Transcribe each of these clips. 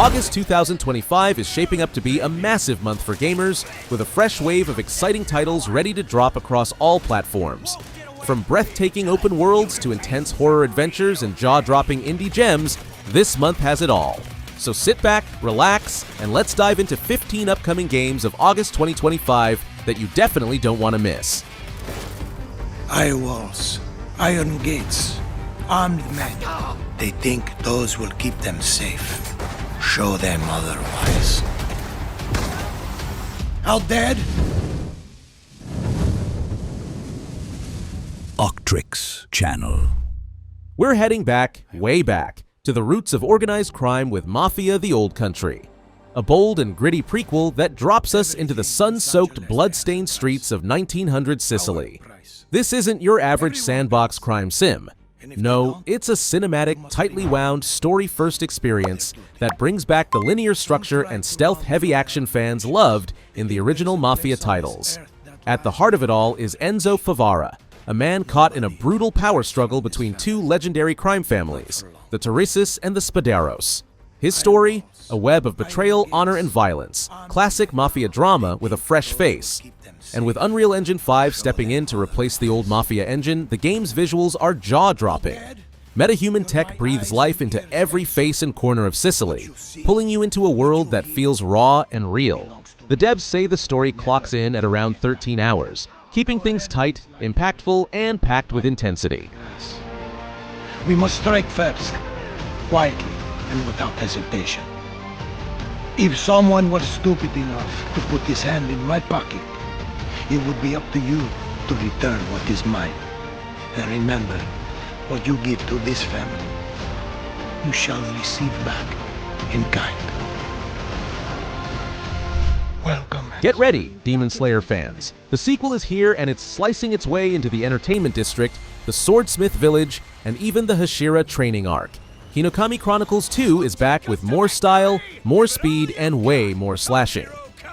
August 2025 is shaping up to be a massive month for gamers, with a fresh wave of exciting titles ready to drop across all platforms. From breathtaking open worlds to intense horror adventures and jaw-dropping indie gems, this month has it all. So sit back, relax, and let's dive into 15 upcoming games of August 2025 that you definitely don't want to miss. High walls, iron gates, armed men. They think those will keep them safe. Show them otherwise. Out dead? Octrix Channel. We're heading back, way back, to the roots of organized crime with Mafia: The Old Country. A bold and gritty prequel that drops us into the sun-soaked, blood-stained streets of 1900 Sicily. This isn't your average sandbox crime sim. No, it's a cinematic, tightly wound, story-first experience that brings back the linear structure and stealth-heavy action fans loved in the original Mafia titles. At the heart of it all is Enzo Favara, a man caught in a brutal power struggle between two legendary crime families, the Terrissus and the Spaderos. His story? A web of betrayal, honor, and violence. Classic Mafia drama with a fresh face. And with Unreal Engine 5 stepping in to replace the old Mafia engine, the game's visuals are jaw-dropping. Metahuman tech breathes life into every face and corner of Sicily, pulling you into a world that feels raw and real. The devs say the story clocks in at around 13 hours, keeping things tight, impactful, and packed with intensity. We must strike first, quietly and without hesitation. If someone were stupid enough to put his hand in my pocket, it would be up to you to return what is mine. And remember, what you give to this family, you shall receive back in kind. Welcome. Get ready, Demon Slayer fans. The sequel is here and it's slicing its way into the entertainment district, the Swordsmith Village, and even the Hashira training arc. Hinokami Chronicles 2 is back with more style, more speed, and way more slashing.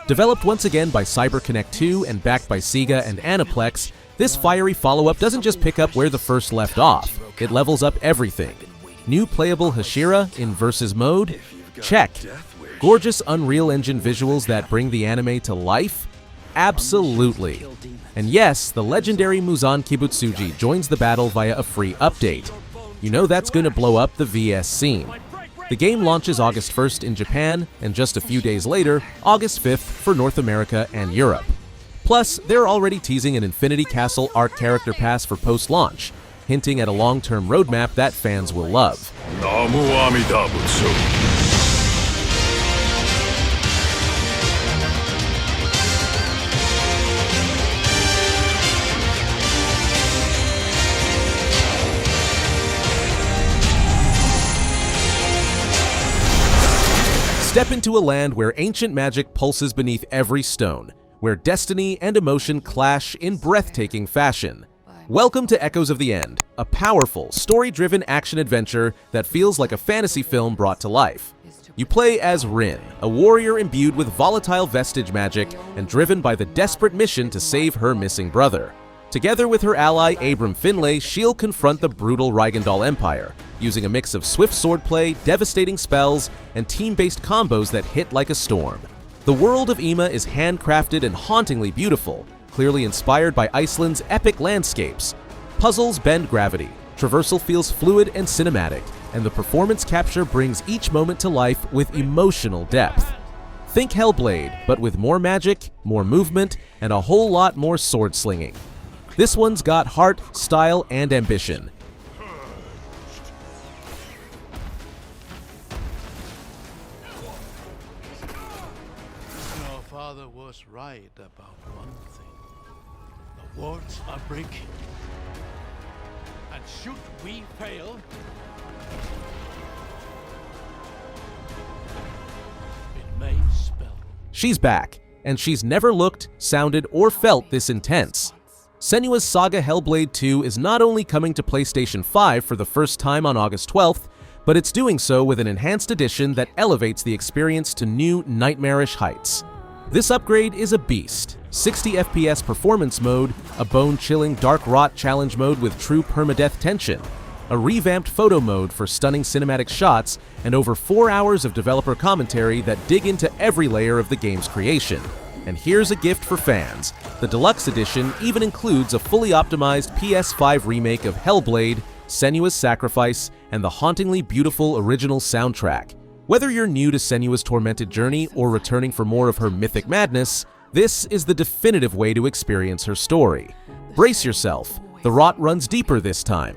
Developed once again by CyberConnect 2 and backed by Sega and Aniplex, this fiery follow-up doesn't just pick up where the first left off, it levels up everything. New playable Hashira in Versus mode? Check. Gorgeous Unreal Engine visuals that bring the anime to life? Absolutely. And yes, the legendary Muzan Kibutsuji joins the battle via a free update. You know that's gonna blow up the VS scene. The game launches August 1st in Japan, and just a few days later, August 5th for North America and Europe. Plus, they're already teasing an Infinity Castle Arc Character Pass for post-launch, hinting at a long-term roadmap that fans will love. Step into a land where ancient magic pulses beneath every stone, where destiny and emotion clash in breathtaking fashion. Welcome to Echoes of the End, a powerful, story-driven action-adventure that feels like a fantasy film brought to life. You play as Rin, a warrior imbued with volatile vestige magic and driven by the desperate mission to save her missing brother. Together with her ally Abram Finlay, she'll confront the brutal Reichendahl Empire, using a mix of swift swordplay, devastating spells, and team-based combos that hit like a storm. The world of Ima is handcrafted and hauntingly beautiful, clearly inspired by Iceland's epic landscapes. Puzzles bend gravity, traversal feels fluid and cinematic, and the performance capture brings each moment to life with emotional depth. Think Hellblade, but with more magic, more movement, and a whole lot more sword slinging. This one's got heart, style, and ambition. Your father was right about one thing. The wards are breaking. And should we fail, it may spell. She's back, and she's never looked, sounded, or felt this intense. Senua's Saga Hellblade 2 is not only coming to PlayStation 5 for the first time on August 12th, but it's doing so with an enhanced edition that elevates the experience to new, nightmarish heights. This upgrade is a beast. 60 FPS performance mode, a bone-chilling Dark Rot challenge mode with true permadeath tension, a revamped photo mode for stunning cinematic shots, and over 4 hours of developer commentary that dig into every layer of the game's creation. And here's a gift for fans. The Deluxe Edition even includes a fully optimized PS5 remake of Hellblade, Senua's Sacrifice, and the hauntingly beautiful original soundtrack. Whether you're new to Senua's tormented journey or returning for more of her mythic madness, this is the definitive way to experience her story. Brace yourself, the rot runs deeper this time.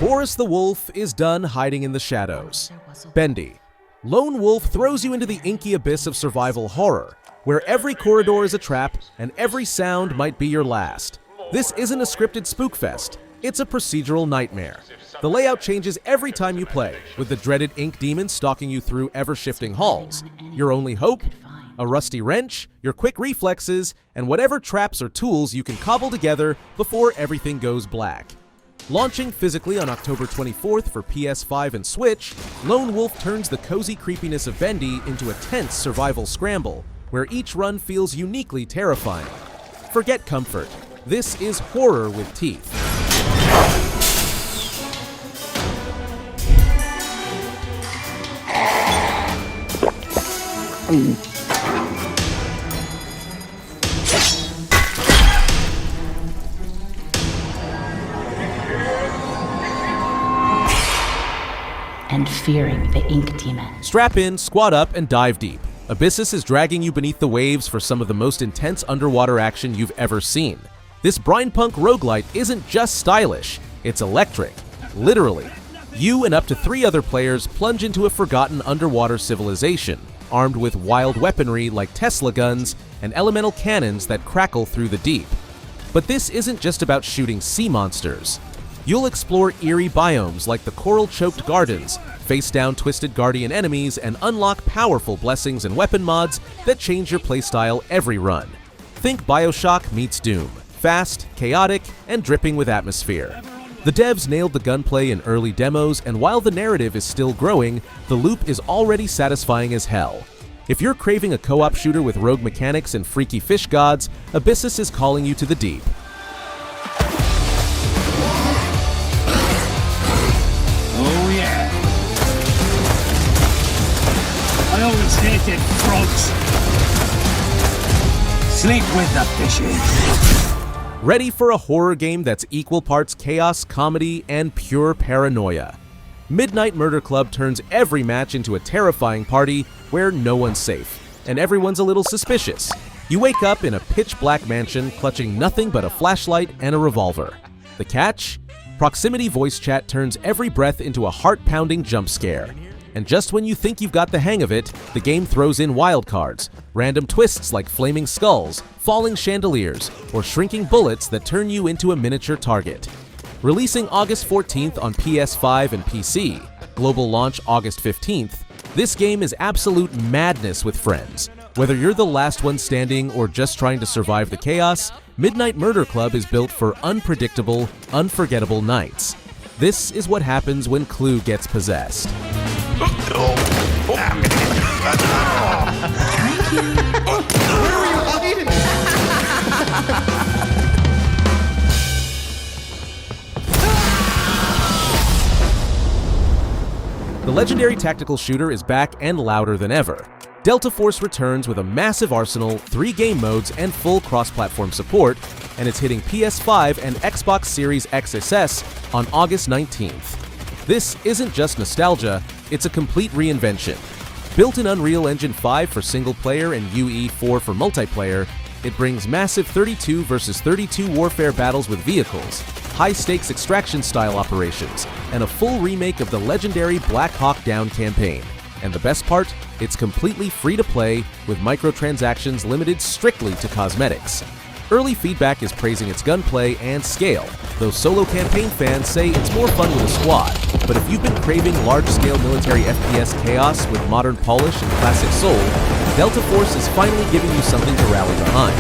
Boris the Wolf is done hiding in the shadows. Bendy. Lone Wolf throws you into the inky abyss of survival horror, where every corridor is a trap and every sound might be your last. This isn't a scripted spookfest, it's a procedural nightmare. The layout changes every time you play, with the dreaded ink demon stalking you through ever-shifting halls. Your only hope? A rusty wrench, your quick reflexes, and whatever traps or tools you can cobble together before everything goes black. Launching physically on October 24th for PS5 and Switch, Lone Wolf turns the cozy creepiness of Bendy into a tense survival scramble, where each run feels uniquely terrifying. Forget comfort. This is horror with teeth. And fearing the ink demon. Strap in, squat up, and dive deep. Abyssus is dragging you beneath the waves for some of the most intense underwater action you've ever seen. This brine-punk roguelite isn't just stylish, it's electric. Literally. You and up to 3 other players plunge into a forgotten underwater civilization, armed with wild weaponry like Tesla guns and elemental cannons that crackle through the deep. But this isn't just about shooting sea monsters. You'll explore eerie biomes like the coral-choked gardens, face down twisted guardian enemies, and unlock powerful blessings and weapon mods that change your playstyle every run. Think BioShock meets Doom. Fast, chaotic, and dripping with atmosphere. The devs nailed the gunplay in early demos, and while the narrative is still growing, the loop is already satisfying as hell. If you're craving a co-op shooter with rogue mechanics and freaky fish gods, Abyssus is calling you to the deep. Oh yeah. I always hated frogs. Sleep with the fishes. Ready for a horror game that's equal parts chaos, comedy, and pure paranoia. Midnight Murder Club turns every match into a terrifying party where no one's safe, and everyone's a little suspicious. You wake up in a pitch-black mansion clutching nothing but a flashlight and a revolver. The catch? Proximity voice chat turns every breath into a heart-pounding jump scare. And just when you think you've got the hang of it, the game throws in wildcards, random twists like flaming skulls, falling chandeliers, or shrinking bullets that turn you into a miniature target. Releasing August 14th on PS5 and PC, global launch August 15th, this game is absolute madness with friends. Whether you're the last one standing or just trying to survive the chaos, Midnight Murder Club is built for unpredictable, unforgettable nights. This is what happens when Clue gets possessed. The legendary tactical shooter is back and louder than ever. Delta Force returns with a massive arsenal, 3 game modes, and full cross-platform support, and it's hitting PS5 and Xbox Series XSS on August 19th. This isn't just nostalgia, it's a complete reinvention. Built in Unreal Engine 5 for single-player and UE4 for multiplayer, it brings massive 32 versus 32 warfare battles with vehicles, high-stakes extraction-style operations, and a full remake of the legendary Black Hawk Down campaign. And the best part? It's completely free to play, with microtransactions limited strictly to cosmetics. Early feedback is praising its gunplay and scale, though solo campaign fans say it's more fun with a squad. But if you've been craving large-scale military FPS chaos with modern polish and classic soul, Delta Force is finally giving you something to rally behind.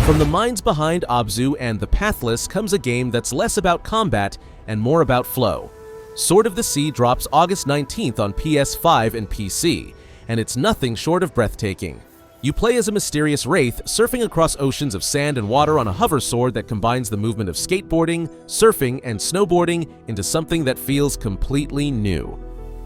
From the minds behind Abzu and The Pathless comes a game that's less about combat and more about flow. Sword of the Sea drops August 19th on PS5 and PC, and it's nothing short of breathtaking. You play as a mysterious wraith surfing across oceans of sand and water on a hover sword that combines the movement of skateboarding, surfing, and snowboarding into something that feels completely new.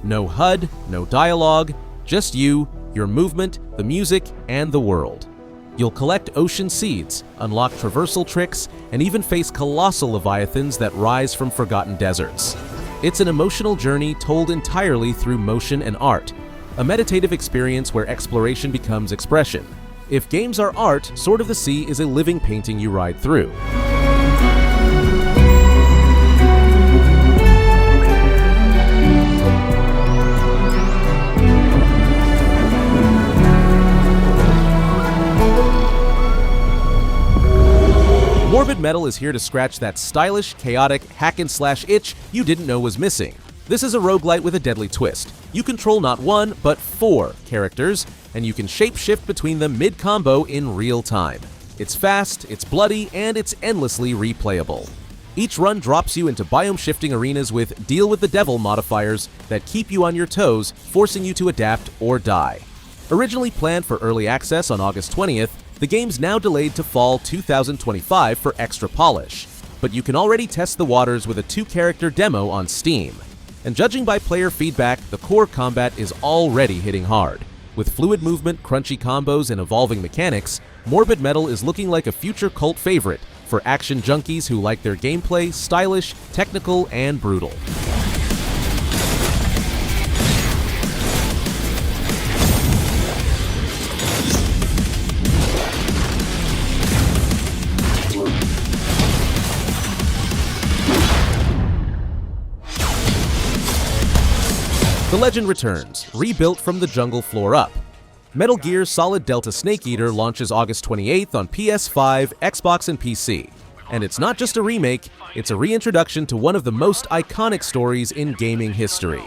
No HUD, no dialogue, just you, your movement, the music, and the world. You'll collect ocean seeds, unlock traversal tricks, and even face colossal leviathans that rise from forgotten deserts. It's an emotional journey told entirely through motion and art, a meditative experience where exploration becomes expression. If games are art, Sword of the Sea is a living painting you ride through. Morbid Metal is here to scratch that stylish, chaotic, hack-and-slash itch you didn't know was missing. This is a roguelite with a deadly twist. You control not one, but 4 characters, and you can shape-shift between them mid-combo in real time. It's fast, it's bloody, and it's endlessly replayable. Each run drops you into biome-shifting arenas with Deal with the Devil modifiers that keep you on your toes, forcing you to adapt or die. Originally planned for early access on August 20th, the game's now delayed to fall 2025 for extra polish, but you can already test the waters with a 2-character demo on Steam. And judging by player feedback, the core combat is already hitting hard. With fluid movement, crunchy combos, and evolving mechanics, Morbid Metal is looking like a future cult favorite for action junkies who like their gameplay stylish, technical, and brutal. The legend returns, rebuilt from the jungle floor up. Metal Gear Solid Delta Snake Eater launches August 28th on PS5, Xbox, and PC. And it's not just a remake, it's a reintroduction to one of the most iconic stories in gaming history.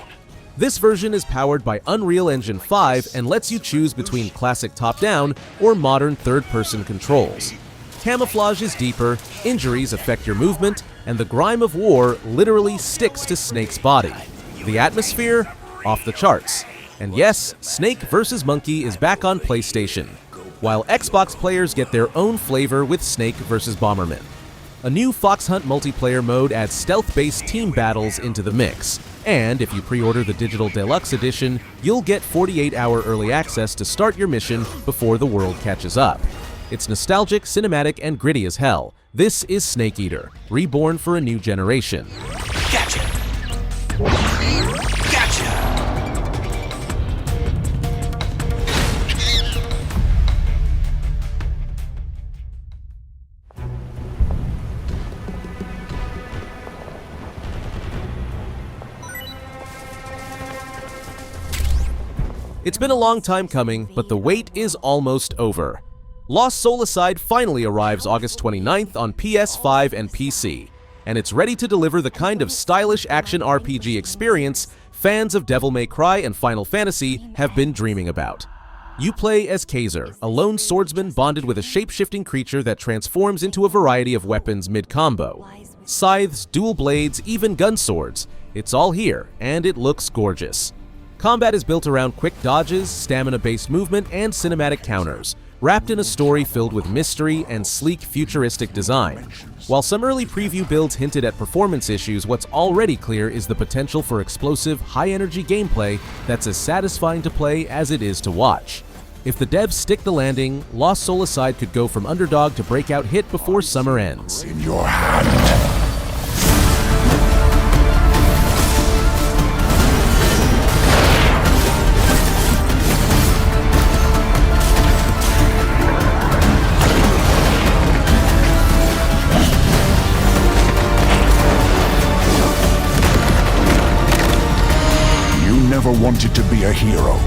This version is powered by Unreal Engine 5 and lets you choose between classic top-down or modern third-person controls. Camouflage is deeper, injuries affect your movement, and the grime of war literally sticks to Snake's body. The atmosphere? Off the charts. And yes, Snake vs. Monkey is back on PlayStation, while Xbox players get their own flavor with Snake vs. Bomberman. A new Fox Hunt multiplayer mode adds stealth-based team battles into the mix, and if you pre-order the Digital Deluxe Edition, you'll get 48-hour early access to start your mission before the world catches up. It's nostalgic, cinematic, and gritty as hell. This is Snake Eater, reborn for a new generation. Gotcha! It's been a long time coming, but the wait is almost over. Lost Soulicide finally arrives August 29th on PS5 and PC, and it's ready to deliver the kind of stylish action RPG experience fans of Devil May Cry and Final Fantasy have been dreaming about. You play as Kaiser, a lone swordsman bonded with a shape-shifting creature that transforms into a variety of weapons mid-combo. Scythes, dual blades, even gun swords. It's all here, and it looks gorgeous. Combat is built around quick dodges, stamina-based movement, and cinematic counters, wrapped in a story filled with mystery and sleek, futuristic design. While some early preview builds hinted at performance issues, what's already clear is the potential for explosive, high-energy gameplay that's as satisfying to play as it is to watch. If the devs stick the landing, Lost Soulicide could go from underdog to breakout hit before summer ends. In your hand. Never wanted to be a hero.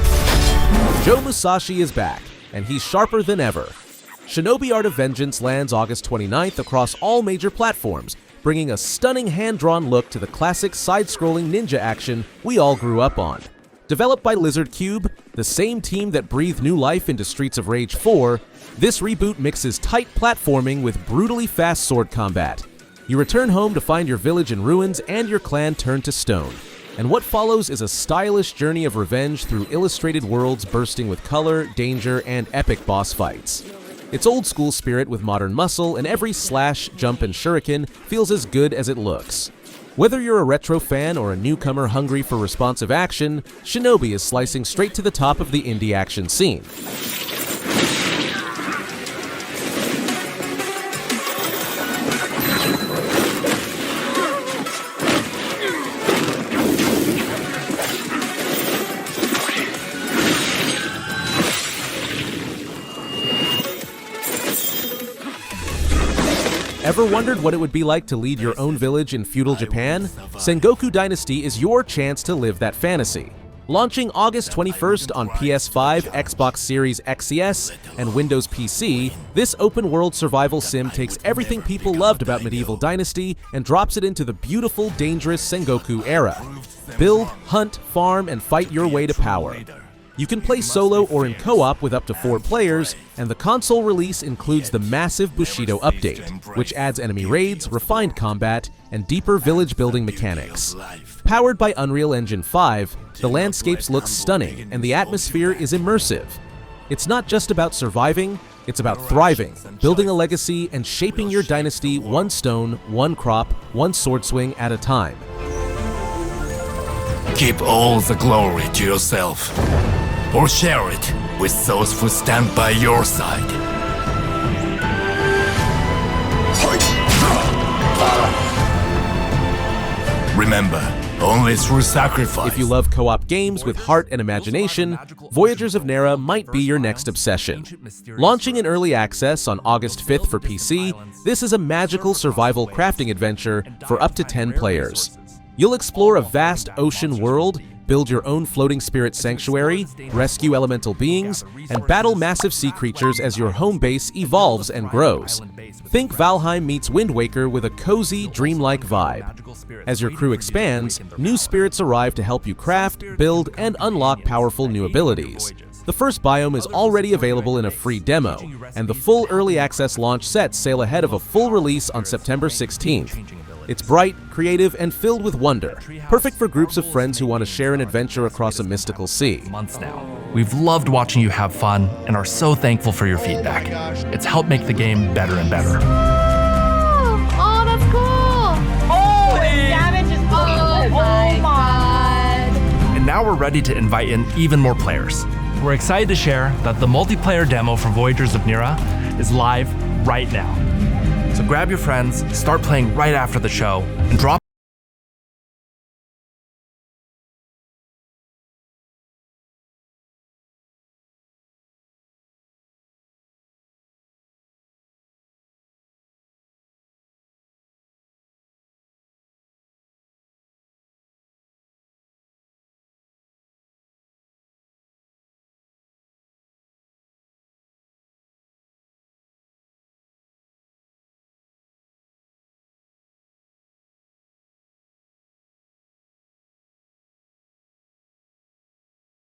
Joe Musashi is back, and he's sharper than ever. Shinobi Art of Vengeance lands August 29th across all major platforms, bringing a stunning hand-drawn look to the classic side-scrolling ninja action we all grew up on. Developed by Lizard Cube, the same team that breathed new life into Streets of Rage 4, this reboot mixes tight platforming with brutally fast sword combat. You return home to find your village in ruins and your clan turned to stone. And what follows is a stylish journey of revenge through illustrated worlds bursting with color, danger, and epic boss fights. It's old-school spirit with modern muscle, and every slash, jump, and shuriken feels as good as it looks. Whether you're a retro fan or a newcomer hungry for responsive action, Shinobi is slicing straight to the top of the indie action scene. Ever wondered what it would be like to lead your own village in feudal Japan? Sengoku Dynasty is your chance to live that fantasy. Launching August 21st on PS5, Xbox Series XS, and Windows PC, this open-world survival sim takes everything people loved about medieval Dynasty and drops it into the beautiful, dangerous Sengoku era. Build, hunt, farm, and fight your way to power. You can play solo or in co-op with up to 4 players, and the console release includes the massive Bushido update, which adds enemy raids, refined combat, and deeper village-building mechanics. Powered by Unreal Engine 5, the landscapes look stunning, and the atmosphere is immersive. It's not just about surviving, it's about thriving, building a legacy, and shaping your dynasty one stone, one crop, one sword swing at a time. Keep all the glory to yourself, or share it with those who stand by your side. Remember, only through sacrifice. If you love co-op games with heart and imagination, Voyagers of Nera might be your next obsession. Launching in early access on August 5th for PC, this is a magical survival crafting adventure for up to 10 players. You'll explore a vast ocean world, build your own floating spirit sanctuary, rescue elemental beings, and battle massive sea creatures as your home base evolves and grows. Think Valheim meets Wind Waker with a cozy, dreamlike vibe. As your crew expands, new spirits arrive to help you craft, build, and unlock powerful new abilities. The first biome is already available in a free demo, and the full early access launch sets sail ahead of a full release on September 16th. It's bright, creative, and filled with wonder, perfect for groups of friends who want to share an adventure across a mystical sea. Months now. We've loved watching you have fun and are so thankful for your feedback. It's helped make the game better and better. Oh, that's cool! Oh, the damage is oh my god! And now we're ready to invite in even more players. We're excited to share that the multiplayer demo for Voyagers of Nera is live right now. So grab your friends, start playing right after the show, and drop